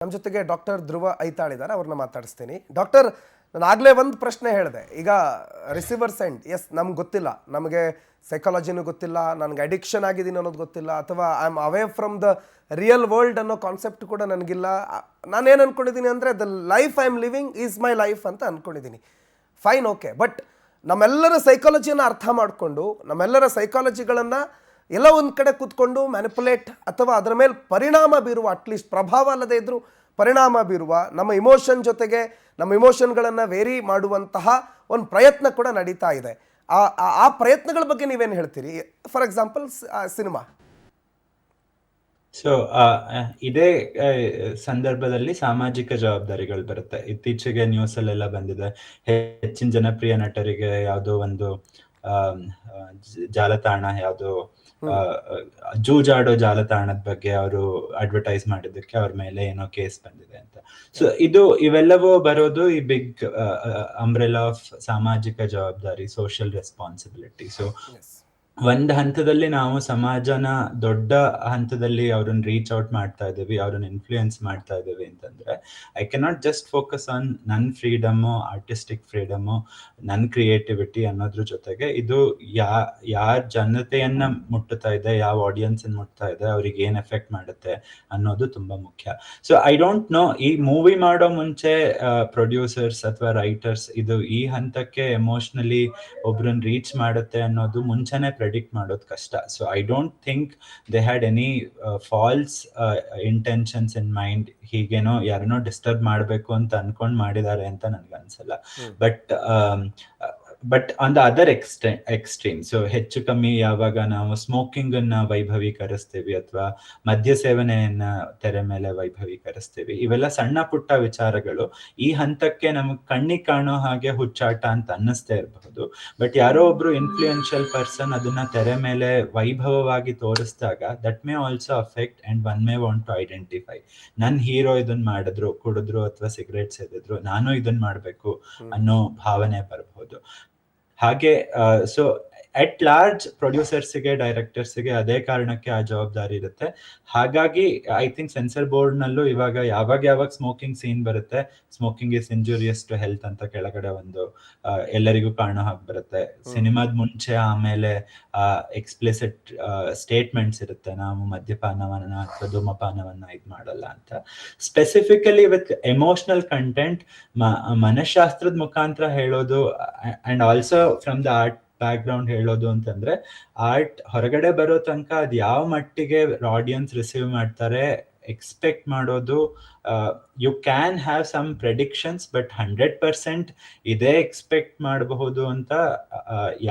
ನಮ್ಮ ಜೊತೆಗೆ ಡಾಕ್ಟರ್ ಧ್ರುವ ಐತಾಳ್ ಇದ್ದಾರೆ, ಅವ್ರನ್ನ ಮಾತಾಡಿಸ್ತೀನಿ. ಡಾಕ್ಟರ್, ನಾನು ಆಗಲೇ ಒಂದು ಪ್ರಶ್ನೆ ಹೇಳಿದೆ. ಈಗ ರಿಸೀವರ್ಸ್ ಎಂಡ್, ಎಸ್ ನಮ್ಗೆ ಗೊತ್ತಿಲ್ಲ, ನಮಗೆ ಸೈಕಾಲಜಿನೂ ಗೊತ್ತಿಲ್ಲ, ನನಗೆ ಅಡಿಕ್ಷನ್ ಆಗಿದ್ದೀನಿ ಅನ್ನೋದು ಗೊತ್ತಿಲ್ಲ, ಅಥವಾ I am away from the real world ಅನ್ನೋ ಕಾನ್ಸೆಪ್ಟ್ ಕೂಡ ನನಗಿಲ್ಲ. ನಾನೇನು ಅಂದ್ಕೊಂಡಿದ್ದೀನಿ ಅಂದರೆ the life I am living is my life ಅಂತ ಅಂದ್ಕೊಂಡಿದ್ದೀನಿ. Fine, okay. ಬಟ್ ನಮ್ಮೆಲ್ಲರ ಸೈಕಾಲಜಿಯನ್ನು ಅರ್ಥ ಮಾಡಿಕೊಂಡು ನಮ್ಮೆಲ್ಲರ ಸೈಕಾಲಜಿಗಳನ್ನು ಎಲ್ಲ ಒಂದು ಕಡೆ ಕೂತ್ಕೊಂಡು ಮ್ಯಾನಿಪುಲೇಟ್ ಅಥವಾ ಅದರ ಮೇಲೆ ಪರಿಣಾಮ ಬೀರುವ, ಅಟ್ಲೀಸ್ಟ್ ಪ್ರಭಾವ ಅಲ್ಲದೆ ಇದ್ದರೂ ಪರಿಣಾಮ ಬೀರುವ, ನಮ್ಮ ಇಮೋಷನ್ ಜೊತೆಗೆ ನಮ್ಮ ಇಮೋಷನ್ಗಳನ್ನು ವೇರಿ ಮಾಡುವಂತಹ ಒಂದು ಪ್ರಯತ್ನ ಕೂಡ ನಡೀತಾ ಇದೆ. ಆ ಪ್ರಯತ್ನಗಳ ಬಗ್ಗೆ ನೀವೇನು ಹೇಳ್ತೀರಿ? For example cinema. ಸೊ ಇದೇ ಸಂದರ್ಭದಲ್ಲಿ ಸಾಮಾಜಿಕ ಜವಾಬ್ದಾರಿಗಳು ಬರುತ್ತೆ. ಇತ್ತೀಚೆಗೆ ನ್ಯೂಸ್ ಅಲ್ಲೆಲ್ಲ ಬಂದಿದೆ, ಹೆಚ್ಚಿನ ಜನಪ್ರಿಯ ನಟರಿಗೆ ಯಾವುದೋ ಒಂದು ಜಾಲತಾಣ, ಯಾವುದೋ ಜೂಜಾಡೋ ಜಾಲತಾಣದ ಬಗ್ಗೆ ಅವರು ಅಡ್ವರ್ಟೈಸ್ ಮಾಡಿದ್ದಕ್ಕೆ ಅವ್ರ ಮೇಲೆ ಏನೋ ಕೇಸ್ ಬಂದಿದೆ ಅಂತ. ಸೊ ಇವೆಲ್ಲವೂ ಬರೋದು ಈ ಬಿಗ್ ಅಂಬ್ರೆಲಾ ಆಫ್ ಸಾಮಾಜಿಕ ಜವಾಬ್ದಾರಿ, ಸೋಷಿಯಲ್ ರೆಸ್ಪಾನ್ಸಿಬಿಲಿಟಿ. ಸೊ ಒಂದ್ ಹಂತದಲ್ಲಿ ನಾವು ಸಮಾಜನ ದೊಡ್ಡ ಹಂತದಲ್ಲಿ ಅವ್ರನ್ನ ರೀಚ್ ಔಟ್ ಮಾಡ್ತಾ ಇದ್ದೀವಿ, ಅವ್ರನ್ನ ಇನ್ಫ್ಲೂಯೆನ್ಸ್ ಮಾಡ್ತಾ ಇದ್ದೀವಿ ಅಂತಂದ್ರೆ I cannot just focus on ನನ್ನ ಫ್ರೀಡಮು, ಆರ್ಟಿಸ್ಟಿಕ್ ಫ್ರೀಡಮು, ನನ್ನ ಕ್ರಿಯೇಟಿವಿಟಿ ಅನ್ನೋದ್ರ ಜೊತೆಗೆ ಇದು ಯಾರ ಜನತೆಯನ್ನ ಮುಟ್ಟುತ್ತಾ ಇದೆ, ಯಾವ ಆಡಿಯನ್ಸ್ ಮುಟ್ತಾ ಇದೆ, ಅವ್ರಿಗೆ ಏನ್ ಎಫೆಕ್ಟ್ ಮಾಡುತ್ತೆ ಅನ್ನೋದು ತುಂಬಾ ಮುಖ್ಯ. ಸೊ ಐ ಡೋಂಟ್ ನೋ, ಈ ಮೂವಿ ಮಾಡೋ ಮುಂಚೆ ಪ್ರೊಡ್ಯೂಸರ್ಸ್ ಅಥವಾ ರೈಟರ್ಸ್ ಇದು ಈ ಹಂತಕ್ಕೆ ಎಮೋಷನಲಿ ಒಬ್ರನ್ನ ರೀಚ್ ಮಾಡುತ್ತೆ ಅನ್ನೋದು ಮುಂಚೆನೆ ಪ್ರೆಡಿಕ್ಟ್ ಮಾಡೋದು ಕಷ್ಟ. So I don't think they had any false intentions in mind. ಹೀಗೇನೋ ಯಾರನ್ನೋ ಡಿಸ್ಟರ್ಬ್ ಮಾಡಬೇಕು ಅಂತ ಅನ್ಕೊಂಡ್ ಮಾಡಿದ್ದಾರೆ ಅಂತ ನನ್ಗೆ ಅನ್ಸಲ್ಲ. But on the other extreme, so ಹೆಚ್ಚು ಕಮ್ಮಿ ಯಾವಾಗ ನಾವು ಸ್ಮೋಕಿಂಗ್ ಅನ್ನ ವೈಭವೀಕರಿಸ್ತೀವಿ ಅಥವಾ ಮದ್ಯ ಸೇವನೆಯನ್ನ ತೆರೆ ಮೇಲೆ ವೈಭವೀಕರಿಸ್ತೀವಿ, ಇವೆಲ್ಲ ಸಣ್ಣ ಪುಟ್ಟ ವಿಚಾರಗಳು ಈ ಹಂತಕ್ಕೆ ನಮಗ್ ಕಣ್ಣಿಗೆ ಕಾಣೋ ಹಾಗೆ ಹುಚ್ಚಾಟ ಅಂತ ಅನ್ನಿಸ್ತೇ ಇರಬಹುದು. ಬಟ್ ಯಾರೋ ಒಬ್ರು ಇನ್ಫ್ಲೂಯೆನ್ಷಿಯಲ್ ಪರ್ಸನ್ ಅದನ್ನ ತೆರೆ ಮೇಲೆ ವೈಭವವಾಗಿ ತೋರಿಸಿದಾಗ that may also affect and one may want to identify. ನನ್ ಹೀರೋ ಇದನ್ನ ಮಾಡಿದ್ರು, ಕುಡಿದ್ರು ಅಥವಾ ಸಿಗರೇಟ್ ಸೇದಿದ್ರು, ನಾನು ಇದನ್ನ ಮಾಡ್ಬೇಕು ಅನ್ನೋ ಭಾವನೆ ಬರಬಹುದು. ಹಾಗೆ ಸೊ ಅಟ್ ಲಾರ್ಜ್ ಪ್ರೊಡ್ಯೂಸರ್ಸ್ಗೆ, ಡೈರೆಕ್ಟರ್ಸ್ಗೆ ಅದೇ ಕಾರಣಕ್ಕೆ ಆ ಜವಾಬ್ದಾರಿ ಇರುತ್ತೆ. ಹಾಗಾಗಿ ಐ ಥಿಂಕ್ ಸೆನ್ಸರ್ ಬೋರ್ಡ್ ನಲ್ಲೂ ಇವಾಗ ಯಾವಾಗ ಸ್ಮೋಕಿಂಗ್ ಸೀನ್ ಬರುತ್ತೆ, smoking is injurious to health ಅಂತ ಕೆಳಗಡೆ ಒಂದು ಎಲ್ಲರಿಗೂ ಕಾಣೋ ಹಾಗೆ ಬರುತ್ತೆ. ಸಿನಿಮಾದ ಮುಂಚೆ ಆಮೇಲೆ ಎಕ್ಸ್ಪ್ಲಿಸಿಟ್ ಸ್ಟೇಟ್ಮೆಂಟ್ಸ್ ಇರುತ್ತೆ, ನಾವು ಮದ್ಯಪಾನವನ್ನ ಅಥವಾ ಧೂಮಪಾನವನ್ನ ಇದು ಮಾಡಲ್ಲ ಅಂತ. ಸ್ಪೆಸಿಫಿಕಲಿ ವಿತ್ ಎಮೋಷನಲ್ ಕಂಟೆಂಟ್ ಮನಃಶಾಸ್ತ್ರದ ಮುಖಾಂತರ ಹೇಳೋದು and also from the art background ಹೇಳೋದು ಅಂತಂದ್ರೆ, ಆರ್ಟ್ ಹೊರಗಡೆ ಬರೋ ತನಕ ಅದ್ ಯಾವ ಮಟ್ಟಿಗೆ ಆಡಿಯನ್ಸ್ ರಿಸೀವ್ ಮಾಡ್ತಾರೆ ಎಕ್ಸ್ಪೆಕ್ಟ್ ಮಾಡೋದು, you can have some predictions, but 100% ಇದೇ ಎಕ್ಸ್ಪೆಕ್ಟ್ ಮಾಡಬಹುದು ಅಂತ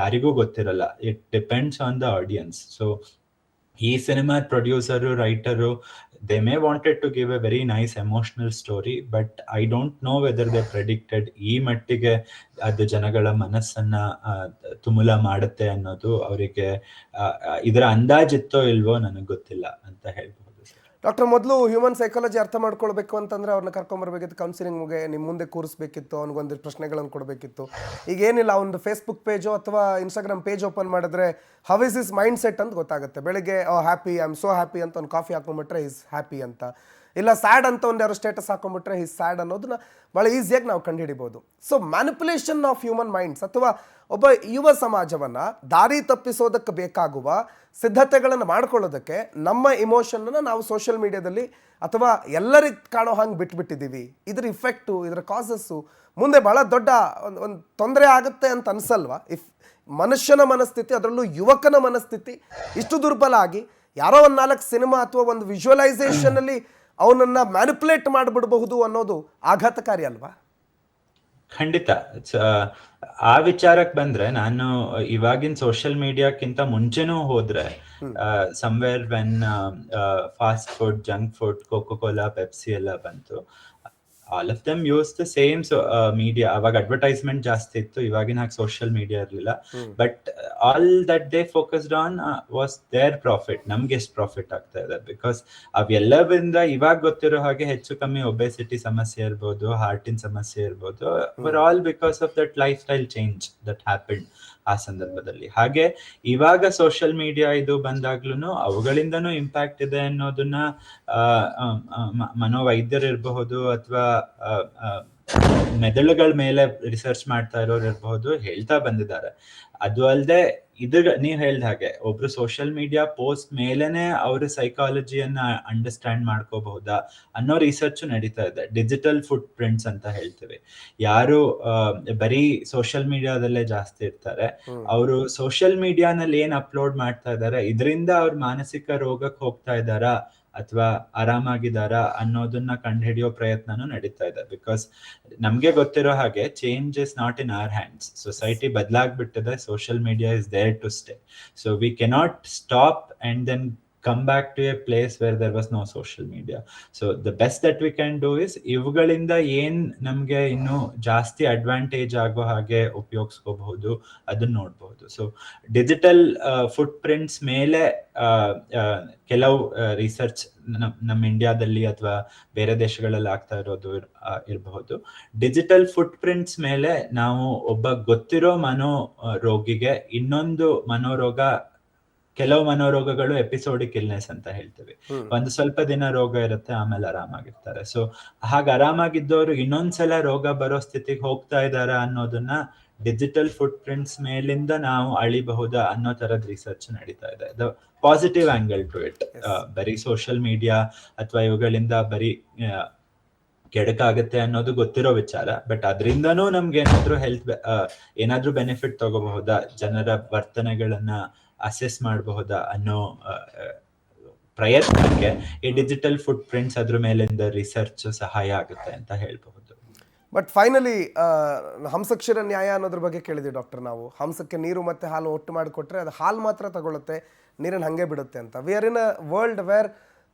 ಯಾರಿಗೂ ಗೊತ್ತಿರಲ್ಲ. It depends on the audience. So ಈ ಸಿನಿಮಾದ producer, writer, they may wanted to give a very nice emotional story, but I don't know whether they predicted ಈ ಮಟ್ಟಿಗೆ ಅದು ಜನಗಳ ಮನಸ್ಸನ್ನ ತುಮುಲ ಮಾಡುತ್ತೆ ಅನ್ನೋದು ಅವರಿಗೆ ಇದರ ಅಂದಾಜಿತ್ತೋ ಇಲ್ವೋ ನನಗೆ ಗೊತ್ತಿಲ್ಲ ಅಂತ ಹೇಳ್ಬೋದು. ಡಾಕ್ಟರ್, ಮೊದಲು ಹ್ಯೂಮನ್ ಸೈಕಾಲಜಿ ಅರ್ಥ ಮಾಡ್ಕೊಳ್ಬೇಕು ಅಂತಂದರೆ ಅವ್ರನ್ನ ಕರ್ಕೊಂಬರ್ಬೇಕಿತ್ತು, ಕೌನ್ಸಿಲಿಂಗ್ಗೆ ನಿಮ್ಮ ಮುಂದೆ ಕೂರಿಸ್ಬೇಕಿತ್ತು, ಅವ್ನಿಗೊಂದಿಷ್ಟು ಪ್ರಶ್ನೆಗಳನ್ನು ಕೊಡಬೇಕಿತ್ತು. ಈಗೇನಿಲ್ಲ, ಒಂದು ಫೇಸ್ಬುಕ್ ಪೇಜೋ ಅಥವಾ ಇನ್ಸ್ಟಾಗ್ರಾಮ್ ಪೇಜ್ ಓಪನ್ ಮಾಡಿದ್ರೆ how is is mind set ಅಂತ ಗೊತ್ತಾಗುತ್ತೆ. ಬೆಳಿಗ್ಗೆ happy, I am so happy ಅಂತ ಒಂದು ಕಾಫಿ ಹಾಕೊಂಡ್ಬಿಟ್ರೆ ಈಸ್ ಹ್ಯಾಪಿ ಅಂತ, ಇಲ್ಲ ಸ್ಯಾಡ್ ಅಂತ ಒಂದು ಯಾರು ಸ್ಟೇಟಸ್ ಹಾಕೊಂಡ್ಬಿಟ್ರೆ ಈಸ್ ಸ್ಯಾಡ್ ಅನ್ನೋದನ್ನ ಭಾಳ ಈಸಿಯಾಗಿ ನಾವು ಕಂಡುಹಿಡಿಬೋದು. So manipulation of human minds ಅಥವಾ ಒಬ್ಬ ಯುವ ಸಮಾಜವನ್ನು ದಾರಿ ತಪ್ಪಿಸೋದಕ್ಕೆ ಬೇಕಾಗುವ ಸಿದ್ಧತೆಗಳನ್ನು ಮಾಡ್ಕೊಳ್ಳೋದಕ್ಕೆ ನಮ್ಮ ಇಮೋಷನನ್ನು ನಾವು ಸೋಷಿಯಲ್ ಮೀಡಿಯಾದಲ್ಲಿ ಅಥವಾ ಎಲ್ಲರಿಗೆ ಕಾಣೋ ಹಂಗೆ ಬಿಟ್ಬಿಟ್ಟಿದ್ದೀವಿ. ಇದರ ಇಫೆಕ್ಟು, ಇದರ ಕಾಸಸ್ಸು ಮುಂದೆ ಭಾಳ ದೊಡ್ಡ ಒಂದು ತೊಂದರೆ ಆಗುತ್ತೆ ಅಂತ ಅನಿಸಲ್ವಾ? ಮನುಷ್ಯನ ಮನಸ್ಥಿತಿ, ಅದರಲ್ಲೂ ಯುವಕನ ಮನಸ್ಥಿತಿ ಇಷ್ಟು ದುರ್ಬಲ ಆಗಿ ಯಾರೋ ಒಂದು 4 ಸಿನಿಮಾ ಅಥವಾ ಒಂದು ವಿಜುವಲೈಸೇಷನಲ್ಲಿ ಅವನನ್ನು ಮ್ಯಾನಿಪುಲೇಟ್ ಮಾಡಿಬಿಡಬಹುದು ಅನ್ನೋದು ಆಘಾತಕಾರಿ ಅಲ್ವಾ? ಖಂಡಿತ. ಆ ವಿಚಾರಕ್ಕೆ ಬಂದ್ರೆ, ನಾನು ಇವಾಗಿನ ಸೋಷಿಯಲ್ ಮೀಡಿಯಾಕ್ಕಿಂತ ಮುಂಚೆನೂ ಹೋದ್ರೆ somewhere when fast food, junk food, Coca Cola, Pepsi ಎಲ್ಲ ಬಂತು, all of them use the same media. ಅವಾಗ ಅಡ್ವರ್ಟೈಸ್ಮೆಂಟ್ ಜಾಸ್ತಿ ಇತ್ತು, ಇವಾಗಿನ ಹಾಗೆ ಸೋಷಿಯಲ್ ಮೀಡಿಯಾ ಇರಲಿಲ್ಲ. But all that they focused on was their profit. ನಮ್ಗೆ ಎಷ್ಟು ಪ್ರಾಫಿಟ್ ಆಗ್ತಾ ಇದೆ, ಬಿಕಾಸ್ ಅವೆಲ್ಲರಿಂದ ಇವಾಗ ಗೊತ್ತಿರೋ ಹಾಗೆ ಹೆಚ್ಚು ಕಮ್ಮಿ ಒಬೆಸಿಟಿ ಸಮಸ್ಯೆ ಇರ್ಬೋದು, ಹಾರ್ಟಿನ ಸಮಸ್ಯೆ ಇರ್ಬೋದು, were all because of that life style change that happen ಆ ಸಂದರ್ಭದಲ್ಲಿ. ಹಾಗೆ ಇವಾಗ ಸೋಷಿಯಲ್ ಮೀಡಿಯಾ ಇದು ಬಂದಾಗ್ಲೂ ಅವುಗಳಿಂದನೂ ಇಂಪ್ಯಾಕ್ಟ್ ಇದೆ ಅನ್ನೋದನ್ನ ಮನೋವೈದ್ಯರು ಇರಬಹುದು ಅಥವಾ ಮೆದುಳುಗಳ ಮೇಲೆ ರಿಸರ್ಚ್ ಮಾಡ್ತಾ ಇರೋರು ಇರಬಹುದು, ಹೇಳ್ತಾ ಬಂದಿದ್ದಾರೆ. ಅದು ಅಲ್ಲದೆ ನೀವ್ ಹೇಳ್ದ ಹಾಗೆ ಒಬ್ರು ಸೋಷಿಯಲ್ ಮೀಡಿಯಾ ಪೋಸ್ಟ್ ಮೇಲೆನೆ ಅವ್ರ ಸೈಕಾಲಜಿಯನ್ನ ಅಂಡರ್ಸ್ಟ್ಯಾಂಡ್ ಮಾಡ್ಕೋಬಹುದಾ ಅನ್ನೋ ರಿಸರ್ಚ್ ನಡೀತಾ ಇದೆ. ಡಿಜಿಟಲ್ ಫುಟ್ ಪ್ರಿಂಟ್ಸ್ ಅಂತ ಹೇಳ್ತೀವಿ. ಯಾರು ಬರೀ ಸೋಷಿಯಲ್ ಮೀಡಿಯಾದಲ್ಲೇ ಜಾಸ್ತಿ ಇರ್ತಾರೆ, ಅವರು ಸೋಷಿಯಲ್ ಮೀಡಿಯಾನಲ್ಲಿ ಏನ್ ಅಪ್ಲೋಡ್ ಮಾಡ್ತಾ ಇದ್ದಾರೆ, ಇದರಿಂದ ಅವ್ರ ಮಾನಸಿಕ ರೋಗಕ್ಕೆ ಹೋಗ್ತಾ ಇದ್ದಾರಾ ಅಥವಾ ಆರಾಮಾಗಿದ್ದಾರಾ ಅನ್ನೋದನ್ನ ಕಂಡುಹಿಡಿಯೋ ಪ್ರಯತ್ನನೂ ನಡೀತಾ ಇದೆ. ಬಿಕಾಸ್ ನಮ್ಗೆ ಗೊತ್ತಿರೋ ಹಾಗೆ change is not in our hands. Society ಬದಲಾಗ್ಬಿಟ್ಟಿದೆ, social media is there to stay. So we cannot stop and then come back to a place where there was no social media. So the best that we can do is ಇವುಗಳಿಂದ ಏನ್ ನಮ್ಗೆ ಇನ್ನು ಜಾಸ್ತಿ advantage ಆಗೋ ಹಾಗೆ ಉಪಯೋಗಿಸ್ಕೋಬಹುದು ಅದನ್ನ ನೋಡ್ಬಹುದು. So digital foot prints ಮೇಲೆ ಕೆಲವು ರಿಸರ್ಚ್ ನಮ್ಮ ಇಂಡಿಯಾದಲ್ಲಿ ಅಥವಾ ಬೇರೆ ದೇಶಗಳಲ್ಲಿ ಆಗ್ತಾ ಇರೋದು ಇರಬಹುದು. ಡಿಜಿಟಲ್ ಫುಟ್ ಪ್ರಿಂಟ್ಸ್ ಮೇಲೆ ನಾವು ಒಬ್ಬ ಗೊತ್ತಿರೋ ರೋಗಿಗೆ ಇನ್ನೊಂದು ಮನೋರೋಗ, ಕೆಲವು ಮನೋರೋಗಗಳು ಎಪಿಸೋಡಿಕ್ ಇಲ್ನೆಸ್ ಅಂತ ಹೇಳ್ತೀವಿ. ಒಂದು ಸ್ವಲ್ಪ ದಿನ ರೋಗ ಇರುತ್ತೆ, ಆಮೇಲೆ ಆರಾಮಾಗಿರ್ತಾರೆ. ಸೊ ಹಾಗೆ ಆರಾಮಾಗಿದ್ದವರು ಇನ್ನೊಂದ್ಸಲ ರೋಗ ಬರೋ ಸ್ಥಿತಿಗೆ ಹೋಗ್ತಾ ಇದಾರ ಅನ್ನೋದನ್ನ ಡಿಜಿಟಲ್ ಫುಟ್ ಪ್ರಿಂಟ್ಸ್ ಮೇಲಿಂದ ನಾವು ಅಳಿಬಹುದಾ ಅನ್ನೋ ತರದ ರಿಸರ್ಚ್ ನಡೀತಾ ಇದೆ. The positive angle to it. ಬರೀ ಸೋಷಿಯಲ್ ಮೀಡಿಯಾ ಅಥವಾ ಇವುಗಳಿಂದ ಬರೀ ಕೆಡಕಾಗತ್ತೆ ಅನ್ನೋದು ಗೊತ್ತಿರೋ ವಿಚಾರ. ಬಟ್ ಅದರಿಂದನೂ ನಮ್ಗೆ ಏನಾದ್ರೂ ಬೆನಿಫಿಟ್ ತಗೋಬಹುದಾ, ಜನರ ವರ್ತನೆಗಳನ್ನ ಅಸೆಸ್ ಮಾಡಬಹುದಾ ಅನ್ನೋ ಪ್ರಯತ್ನಕ್ಕೆ ಈ ಡಿಜಿಟಲ್ ಫುಟ್ ಪ್ರಿಂಟ್ಸ್ ಅದ್ರ ಮೇಲಿಂದ ರಿಸರ್ಚ್ ಸಹಾಯ ಆಗುತ್ತೆ ಅಂತ ಹೇಳ್ಬಹುದು. ಬಟ್ ಫೈನಲಿ ಹಂಸಕ್ಷೀರ ನ್ಯಾಯ ಅನ್ನೋದ್ರ ಬಗ್ಗೆ ಕೇಳಿದ್ವಿ ಡಾಕ್ಟರ್. ನಾವು ಹಂಸಕ್ಕೆ ನೀರು ಮತ್ತು ಹಾಲು ಒಟ್ಟು ಮಾಡಿಕೊಟ್ರೆ ಅದು ಹಾಲು ಮಾತ್ರ ತಗೊಳುತ್ತೆ, ನೀರನ್ನು ಹಾಗೆ ಬಿಡುತ್ತೆ ಅಂತ. We are in a world where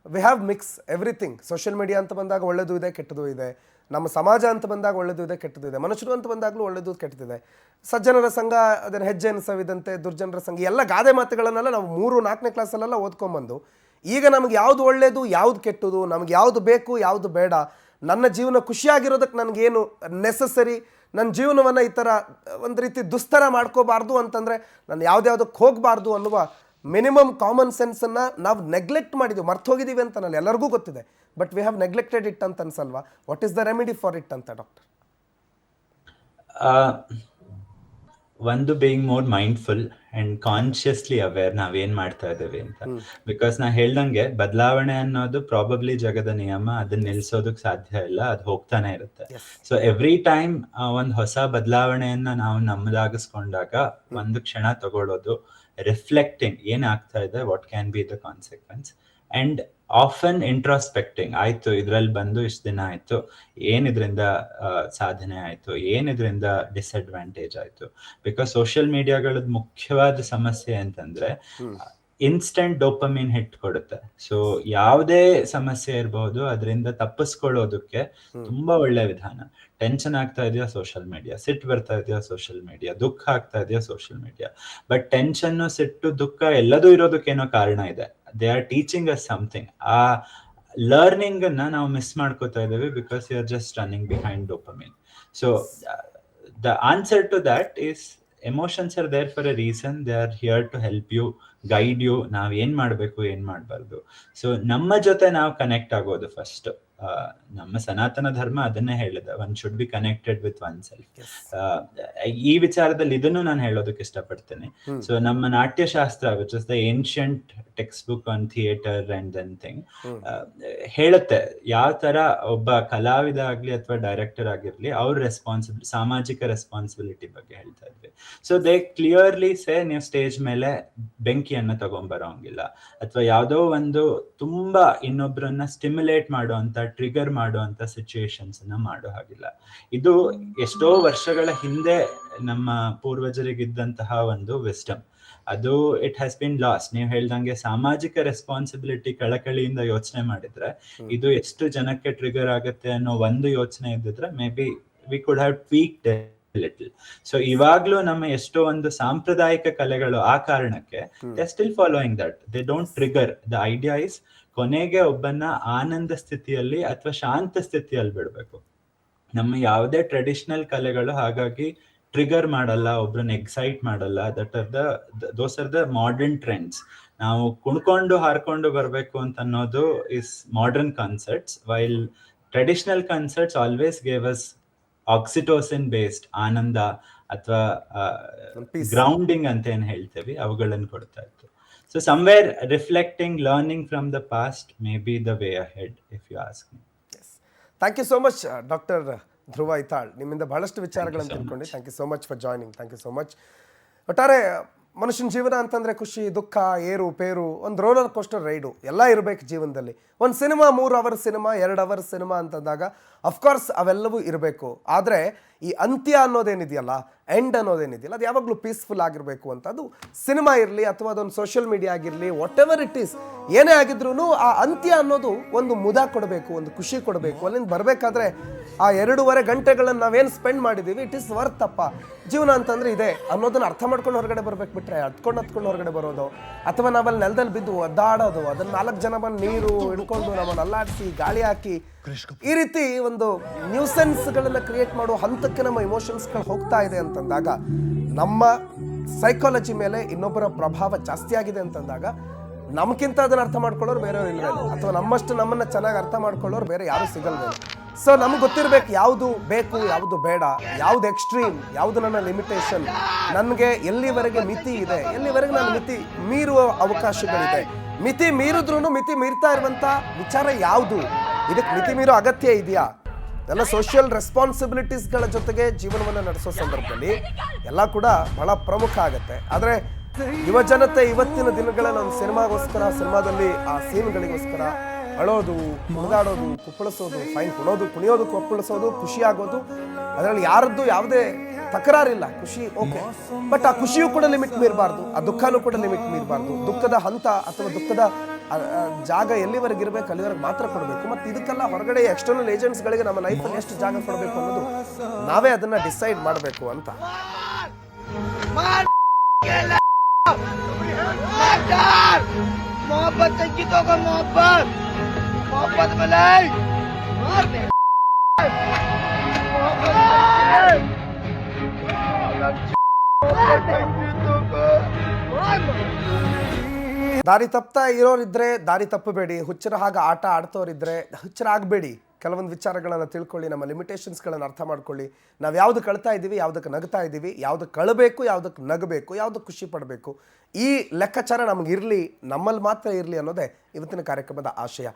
we have mix everything. Social media ಅಂತ ಬಂದಾಗ ಒಳ್ಳೆಯದು ಇದೆ, ಕೆಟ್ಟದು ಇದೆ. ನಮ್ಮ ಸಮಾಜ ಅಂತ ಬಂದಾಗ ಒಳ್ಳೆಯದು ಇದೆ, ಕೆಟ್ಟದು ಇದೆ. ಮನುಷ್ಯರು ಅಂತ ಬಂದಾಗಲೂ ಒಳ್ಳೆಯದು ಕೆಟ್ಟದಿದೆ. ಸಜ್ಜನರ ಸಂಘ, ಅದನ್ನು ಹೆಜ್ಜೆ ಎನಿಸವಿದಂತೆ, ದುರ್ಜನರ ಸಂಘ, ಎಲ್ಲ ಗಾದೆ ಮಾತುಗಳನ್ನೆಲ್ಲ ನಾವು 3-4ನೇ ಕ್ಲಾಸಲ್ಲೆಲ್ಲ ಓದ್ಕೊಂಬಂದು ಈಗ ನಮ್ಗೆ ಯಾವುದು ಒಳ್ಳೆಯದು, ಯಾವುದು ಕೆಟ್ಟದು, ನಮ್ಗೆ ಯಾವುದು ಬೇಕು, ಯಾವುದು ಬೇಡ, ನನ್ನ ಜೀವನ ಖುಷಿಯಾಗಿರೋದಕ್ಕೆ ನನಗೇನು ನೆಸಸರಿ, ನನ್ನ ಜೀವನವನ್ನು ಈ ಥರ ಒಂದು ರೀತಿ ದುಸ್ತರ ಮಾಡ್ಕೋಬಾರ್ದು ಅಂತಂದರೆ ನಾನು ಯಾವುದ್ಯಾವುದಕ್ಕೆ ಹೋಗಬಾರ್ದು ಅನ್ನುವ ಮಿನಿಮಮ್ ಕಾಮನ್ ಸೆನ್ಸನ್ನು ನಾವು ನೆಗ್ಲೆಕ್ಟ್ ಮಾಡಿದ್ದೀವಿ, ಮರ್ತು ಹೋಗಿದ್ದೀವಿ ಅಂತ ನಾನು ಎಲ್ಲರಿಗೂ ಗೊತ್ತಿದೆ. But we have neglected it ಅಂತ ಅನ್ಸಲ್ವಾ? What is the remedy for it ಅಂತ ಡಾಕ್ಟರ್? ಒಂದು being more mindful and consciously aware ನಾವೇನ್ ಮಾಡ್ತಾ ಇದ್ದೇವೆ ಅಂತ. ಬಿಕಾಸ್ ನಾ ಹೇಳ್ದಂಗೆ ಬದಲಾವಣೆ ಅನ್ನೋದು ಪ್ರಾಬಬ್ಲಿ ಜಗದ ನಿಯಮ, ಅದನ್ನ ನಿಲ್ಸೋದಕ್ ಸಾಧ್ಯ ಇಲ್ಲ, ಅದು ಹೋಗ್ತಾನೆ ಇರುತ್ತೆ. ಸೊ ಎವ್ರಿ ಟೈಮ್ ಒಂದು ಹೊಸ ಬದಲಾವಣೆಯನ್ನ ನಾವು ನಮ್ಮದಾಗಿಸ್ಕೊಂಡಾಗ ಒಂದು ಕ್ಷಣ ತಗೊಳ್ಳೋದು, ರಿಫ್ಲೆಕ್ಟಿಂಗ್ ಏನ್ ಆಗ್ತಾ ಇದೆ, what can be the consequence, and often introspecting. ಆಯ್ತು, ಇದ್ರಲ್ಲಿ ಬಂದು ಇಷ್ಟು ದಿನ ಆಯ್ತು, ಏನ್ ಇದರಿಂದ ಸಾಧನೆ ಆಯ್ತು, ಏನ್ ಇದರಿಂದ ಡಿಸ್ಅಡ್ವಾಂಟೇಜ್ ಆಯ್ತು. ಬಿಕಾಸ್ ಸೋಷಿಯಲ್ ಮೀಡಿಯಾಗಳದ್ದು ಮುಖ್ಯವಾದ ಸಮಸ್ಯೆ ಅಂತಂದ್ರೆ ಇನ್ಸ್ಟೆಂಟ್ ಡೋಪಮೀನ್ ಹಿಟ್ ಕೊಡುತ್ತೆ. ಸೊ ಯಾವುದೇ ಸಮಸ್ಯೆ ಇರಬಹುದು, ಅದರಿಂದ ತಪ್ಪಿಸ್ಕೊಳ್ಳೋದಕ್ಕೆ ತುಂಬಾ ಒಳ್ಳೆ ವಿಧಾನ. ಟೆನ್ಷನ್ ಆಗ್ತಾ ಇದೆಯಾ, ಸೋಷಿಯಲ್ ಮೀಡಿಯಾ. ಸಿಟ್ಟು ಬರ್ತಾ ಇದೆಯಾ, ಸೋಷಿಯಲ್ ಮೀಡಿಯಾ. ದುಃಖ ಆಗ್ತಾ ಇದೆಯಾ, ಸೋಷಿಯಲ್ ಮೀಡಿಯಾ. ಬಟ್ ಟೆನ್ಷನ್, ಸಿಟ್ಟು, ದುಃಖ ಎಲ್ಲದೂ ಇರೋದಕ್ಕೇನೋ ಕಾರಣ ಇದೆ. They are teaching us something. ಆ ಲರ್ನಿಂಗ್ ಅನ್ನ ನಾವು ಮಿಸ್ ಮಾಡ್ಕೋತಾ ಇದ್ದೇವೆ because you are just running behind dopamine. So the answer to that is emotions are there for a reason. They are here to help you, guide you. ನಾವ್ ಏನ್ ಮಾಡ್ಬೇಕು, ಏನ್ ಮಾಡ್ಬಾರ್ದು. ಸೊ ನಮ್ಮ ಜೊತೆ ನಾವು ಕನೆಕ್ಟ್ ಆಗೋದು ಫಸ್ಟ್. ನಮ್ಮ ಸನಾತನ ಧರ್ಮ ಅದನ್ನೇ ಹೇಳಿದೆ, one should be connected with oneself. ಈ ವಿಚಾರದಲ್ಲಿ ಇದನ್ನು ನಾನು ಹೇಳೋದಕ್ಕೆ ಇಷ್ಟಪಡ್ತೇನೆ. ಸೊ ನಮ್ಮ Natyashastra, which is the ancient text book on theatre and then thing, ಹೇಳುತ್ತೆ ಯಾವ ತರ ಒಬ್ಬ ಕಲಾವಿದ ಆಗ್ಲಿ ಅಥವಾ ಡೈರೆಕ್ಟರ್ ಆಗಿರ್ಲಿ ಅವ್ರ ಸಾಮಾಜಿಕ ರೆಸ್ಪಾನ್ಸಿಬಿಲಿಟಿ ಬಗ್ಗೆ ಹೇಳ್ತಾ ಇದ್ವಿ. ಸೊ ದೇ ಕ್ಲಿಯರ್ಲಿ ಸೇ, ನೀವು ಸ್ಟೇಜ್ ಮೇಲೆ ಬೆಂಕಿಯನ್ನ ತಗೊಂಡ್ಬರೋಂಗಿಲ್ಲ, ಅಥವಾ ಯಾವುದೋ ಒಂದು ತುಂಬಾ ಇನ್ನೊಬ್ರನ್ನ ಸ್ಟಿಮ್ಯುಲೇಟ್ ಮಾಡುವಂತ, ಟ್ರಿಗರ್ ಮಾಡುವಂತ ಸಿಚುಯೇಷನ್ಸ್ ಅನ್ನ ಮಾಡೋ ಹಾಗಿಲ್ಲ. ಇದು ಎಷ್ಟೋ ವರ್ಷಗಳ ಹಿಂದೆ ನಮ್ಮ ಪೂರ್ವಜರಿಗಿದ್ದಂತಹ ಒಂದು ವಿಸ್ಡಮ್. ಅದು ಇಟ್ ಹ್ಯಾಸ್ ಬಿನ್ ಲಾಸ್ಟ್. ನೀವು ಹೇಳ್ದಂಗೆ ಸಾಮಾಜಿಕ ರೆಸ್ಪಾನ್ಸಿಬಿಲಿಟಿ ಕಳಕಳಿಯಿಂದ ಯೋಚನೆ ಮಾಡಿದ್ರೆ ಇದು ಎಷ್ಟು ಜನಕ್ಕೆ ಟ್ರಿಗರ್ ಆಗುತ್ತೆ ಅನ್ನೋ ಒಂದು ಯೋಚನೆ ಇದ್ದಿದ್ರೆ maybe we could have tweaked little. So ಇವಾಗ್ಲೂ ನಮ್ಮ ಎಷ್ಟೋ ಒಂದು ಸಾಂಪ್ರದಾಯಿಕ ಕಲೆಗಳು ಆ ಕಾರಣಕ್ಕೆ they still following that, they don't trigger. The idea is ಕೊನೆಗೆ ಒಬ್ಬನ ಆನಂದ ಸ್ಥಿತಿಯಲ್ಲಿ ಅಥವಾ ಶಾಂತ ಸ್ಥಿತಿಯಲ್ಲಿ ಬಿಡ್ಬೇಕು. ನಮ್ಮ ಯಾವುದೇ ಟ್ರೆಡಿಷನಲ್ ಕಲೆಗಳು ಹಾಗಾಗಿ ಟ್ರಿಗರ್ ಮಾಡಲ್ಲ, ಒಬ್ರನ್ನ ಎಕ್ಸೈಟ್ ಮಾಡಲ್ಲ. Those are the modern trends. ನಾವು ಕುಣ್ಕೊಂಡು ಹಾರ್ಕೊಂಡು ಬರ್ಬೇಕು ಅಂತ ಅನ್ನೋದು is modern concepts, while traditional concepts always gave us oxytocin based ಆನಂದ ಅಥವಾ ಗ್ರೌಂಡಿಂಗ್ ಅಂತ ಏನ್ ಹೇಳ್ತೇವೆ ಅವುಗಳನ್ನು ಕೊಡ್ತಾ ಇತ್ತು. So somewhere reflecting, learning from the past may be the way ahead, if you ask me. Yes. Thank you so much, Dr. ಧ್ರುವ ಐತಾಳ್. ನಿಮ್ಮಿಂದ ಬಹಳಷ್ಟು ವಿಚಾರಗಳನ್ನು ತಿಳ್ಕೊಂಡು thank you so much for joining. Thank you so much. ಒಟ್ಟಾರೆ ಮನುಷ್ಯನ ಜೀವನ ಅಂತಂದರೆ ಖುಷಿ ದುಃಖ ಏರು ಪೇರು, ಒಂದು ರೋಲರ್ ಕೋಸ್ಟರ್ ರೈಡು ಎಲ್ಲ ಇರಬೇಕು ಜೀವನದಲ್ಲಿ. ಒಂದು cinema 3 hour cinema 2 hour cinema ಅಂತಂದಾಗ ಅಫ್ಕೋರ್ಸ್ ಅವೆಲ್ಲವೂ ಇರಬೇಕು. ಆದರೆ ಈ ಅಂತ್ಯ ಅನ್ನೋದೇನಿದೆಯಲ್ಲ, ಎಂಡ್ ಅನ್ನೋದೇನಿದೆಯಲ್ಲ, ಅದು ಯಾವಾಗಲೂ ಪೀಸ್ಫುಲ್ ಆಗಿರಬೇಕು ಅಂತ. ಅದು ಸಿನಿಮಾ ಇರಲಿ ಅಥವಾ ಅದೊಂದು ಸೋಷಿಯಲ್ ಮೀಡಿಯಾ ಆಗಿರಲಿ, ವಾಟ್ ಎವರ್ ಇಟ್ ಈಸ್, ಏನೇ ಆಗಿದ್ರೂ ಆ ಅಂತ್ಯ ಅನ್ನೋದು ಒಂದು ಮುದ ಕೊಡಬೇಕು, ಒಂದು ಖುಷಿ ಕೊಡಬೇಕು. ಅಲ್ಲಿಂದ ಬರಬೇಕಾದ್ರೆ ಆ 2.5 ಗಂಟೆಗಳನ್ನು ನಾವೇನು ಸ್ಪೆಂಡ್ ಮಾಡಿದ್ದೀವಿ ಇಟ್ ಈಸ್ ವರ್ತ್ ಅಪ್ಪ. ಜೀವನ ಅಂತಂದರೆ ಇದೆ ಅನ್ನೋದನ್ನ ಅರ್ಥ ಮಾಡ್ಕೊಂಡು ಹೊರಗಡೆ ಬರ್ಬೇಕು. ಬಿಟ್ಟರೆ ಹತ್ಕೊಂಡು ಹೊರಗಡೆ ಬರೋದು ಅಥವಾ ನಾವಲ್ಲಿ ನೆಲದಲ್ಲಿ ಬಿದ್ದು ಒದ್ದಾಡೋದು, ಅದನ್ನು 4 ಜನ ಬಂದು ನೀರು ಹಿಡ್ಕೊಂಡು ನಮ್ಮನ್ನು ಅಲ್ಲಾಡಿಸಿ ಗಾಳಿ ಹಾಕಿ ಈ ರೀತಿ ಒಂದು ನ್ಯೂಸೆನ್ಸ್ಗಳನ್ನು ಕ್ರಿಯೇಟ್ ಮಾಡೋ ಹಂತಕ್ಕೆ ನಮ್ಮ ಇಮೋಷನ್ಸ್ಗಳು ಹೋಗ್ತಾ ಇದೆ ಅಂತಂದಾಗ, ನಮ್ಮ ಸೈಕಾಲಜಿ ಮೇಲೆ ಇನ್ನೊಬ್ಬರ ಪ್ರಭಾವ ಜಾಸ್ತಿ ಆಗಿದೆ ಅಂತಂದಾಗ ನಮ್ಗಿಂತ ಅದನ್ನು ಅರ್ಥ ಮಾಡ್ಕೊಳ್ಳೋರು ಬೇರೆಯವ್ರು ಇಲ್ವೇನು, ಅಥವಾ ನಮ್ಮಷ್ಟು ನಮ್ಮನ್ನು ಚೆನ್ನಾಗಿ ಅರ್ಥ ಮಾಡ್ಕೊಳ್ಳೋರು ಬೇರೆ ಯಾರೂ ಸಿಗಲ್ವೇನು. ಸೊ ನಮ್ಗೆ ಗೊತ್ತಿರಬೇಕು ಯಾವುದು ಬೇಕು ಯಾವುದು ಬೇಡ, ಯಾವುದು ಎಕ್ಸ್ಟ್ರೀಮ್, ಯಾವುದು ನನ್ನ ಲಿಮಿಟೇಷನ್, ನನಗೆ ಎಲ್ಲಿವರೆಗೆ ಮಿತಿ ಇದೆ, ಎಲ್ಲಿವರೆಗೆ ನಾನು ಮಿತಿ ಮೀರುವ ಅವಕಾಶಗಳಿದೆ, ಮಿತಿ ಮೀರಿದ್ರೂ ಮಿತಿ ಮೀರ್ತಾ ಇರುವಂಥ ವಿಚಾರ ಯಾವುದು, ಇದಕ್ಕೆ ಮಿತಿ ಮೀರೋ ಅಗತ್ಯ ಇದೆಯಾ. ಎಲ್ಲ ಸೋಷಿಯಲ್ ರೆಸ್ಪಾನ್ಸಿಬಿಲಿಟೀಸ್ಗಳ ಜೊತೆಗೆ ಜೀವನವನ್ನು ನಡೆಸೋ ಸಂದರ್ಭದಲ್ಲಿ ಎಲ್ಲ ಕೂಡ ಬಹಳ ಪ್ರಮುಖ ಆಗುತ್ತೆ. ಆದರೆ ಯುವ ಜನತೆ ಇವತ್ತಿನ ದಿನಗಳಲ್ಲಿ ಒಂದು ಸಿನಿಮಾಗೋಸ್ಕರ, ಸಿನಿಮಾದಲ್ಲಿ ಆ ಸೀನ್ಗಳಿಗೋಸ್ಕರ ಅಳೋದು, ಕುಣಿದಾಡೋದು, ಕುಪ್ಪಳಿಸೋದು, ಫೈನ್ ಕುಣಿಯೋದು ಕುಪ್ಪಳಿಸೋದು, ಖುಷಿ ಆಗೋದು, ಅದರಲ್ಲಿ ಯಾರದ್ದು ಯಾವುದೇ ತಕರಾರಿಲ್ಲ, ಖುಷಿ ಓಕೆ. ಬಟ್ ಆ ಖುಷಿಯೂ ಕೂಡ ಲಿಮಿಟ್ ಮೀರಬಾರ್ದು, ಆ ದುಃಖನೂ ಕೂಡ ಲಿಮಿಟ್ ಮೀರಬಾರ್ದು. ದುಃಖದ ಹಂತ ಅಥವಾ ದುಃಖದ ಜಾಗ ಎಲ್ಲಿವರೆಗೆ ಇರಬೇಕು ಅಲ್ಲಿವರೆಗೆ ಮಾತ್ರ ಕೊಡಬೇಕು. ಮತ್ತು ಇದಕ್ಕೆಲ್ಲ ಹೊರಗಡೆ ಎಕ್ಸ್ಟರ್ನಲ್ ಏಜೆಂಟ್ಸ್ಗಳಿಗೆ ನಮ್ಮ ಲೈಫಲ್ಲಿ ಎಷ್ಟು ಜಾಗ ಕೊಡಬೇಕು ಅನ್ನೋದು ನಾವೇ ಅದನ್ನು ಡಿಸೈಡ್ ಮಾಡಬೇಕು ಅಂತ. ದಾರಿ ತಪ್ತಾ ಇರೋರಿದ್ರೆ ದಾರಿ ತಪ್ಪಬೇಡಿ, ಹುಚ್ಚರ ಹಾಗೆ ಆಟ ಆಡ್ತೋರಿದ್ರೆ ಹುಚ್ಚರಾಗಬೇಡಿ. ಕೆಲವೊಂದು ವಿಚಾರಗಳನ್ನು ತಿಳ್ಕೊಳ್ಳಿ, ನಮ್ಮ ಲಿಮಿಟೇಷನ್ಸ್ಗಳನ್ನು ಅರ್ಥ ಮಾಡ್ಕೊಳ್ಳಿ. ನಾವು ಯಾವುದು ಕಳ್ತಾ ಇದ್ದೀವಿ, ಯಾವುದಕ್ಕೆ ನಗ್ತಾ ಇದ್ದೀವಿ, ಯಾವುದು ಕಳಬೇಕು, ಯಾವುದಕ್ಕೆ ನಗಬೇಕು, ಯಾವುದಕ್ಕೆ ಖುಷಿ ಪಡಬೇಕು, ಈ ಲೆಕ್ಕಾಚಾರ ನಮಗಿರಲಿ, ನಮ್ಮಲ್ಲಿ ಮಾತ್ರ ಇರಲಿ ಅನ್ನೋದೇ ಇವತ್ತಿನ ಕಾರ್ಯಕ್ರಮದ ಆಶಯ.